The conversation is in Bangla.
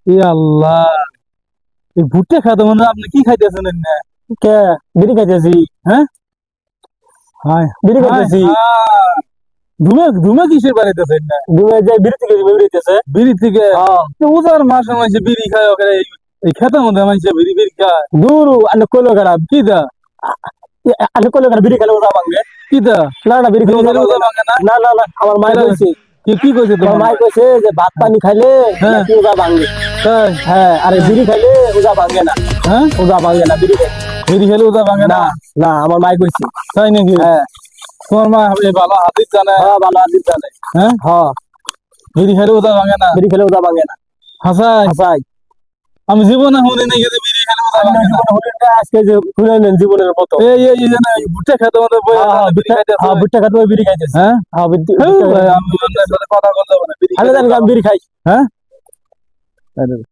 এ আল্লাহ, এই ভুট্টা খাতে মনে হয় আপনি কি খাইতেছেন না? কে? বিড়ি খাইতেছি। হ্যাঁ, হাই বিড়ি খাইতেছি। ধুমে ধুমে কিসের বাড়িতেছেন না? দুয়ে যে বিড়ি থেকে বিড়ি হইতেছে। বিড়ি থেকে হ্যাঁ। উজার মাসে মাসে বিড়ি খায় ওখানে এই খেতের মধ্যে মানুষে বিড়ি বিড়ি খায় দূরু আনে কইলো খারাপ। কি দা? আনে কইলো খারাপ বিড়ি খেলে ওটা ভাঙবে। কি দা? না না বিড়ি খেলে বিড়ি ওটা খেলে ভাঙবে ওজা না। ভাঙে না? না না না আমার মাই কইছে। কি কইছে আমার তোমার মাই মা? কইছে যে ভাত পানি খাইলে হ্যাঁ। নাকি ওটা ভাঙবে। তাই? হ্যাঁ আরে বিড়ি খাইলে ওটা ভাঙবে না। হ্যাঁ, ওটা ভাঙবে না বিড়ি খাইলে। বিড়ি খেলে ওজা ভাঙে না না? না আমার মাই কইছে। তাই নাকি? হ্যাঁ তোমার মা এই ভালো হাদিস জানে? হ্যাঁ ভালো আদিত জানে। হ্যাঁ, হ্যাঁ বিড়ি খেলে ওজা ভাঙে না? বিড়ি খেলে ওটা ভাঙবে না। হাসাই, হাসাই আমি জীবনে শুনি নাই যে বিড়ি খেলে ওজা ভাঙে না। হোটেলটা আজকে যে খুলেলেন জীবনের মতো। এই জানে ভুট্টা খেতে মধ্যে বই বিড়ি খাইতেছে। হ্যাঁ ভুট্টা খাতে ওই বিড়ি খাইতেছে। হ্যাঁ, হ্যাঁ আমি অন্যের সাথে কথা বলতে হবে না, বিড়ি আমি খেলে জানি ওজা আমি বিড়ি খাই। হ্যাঁ।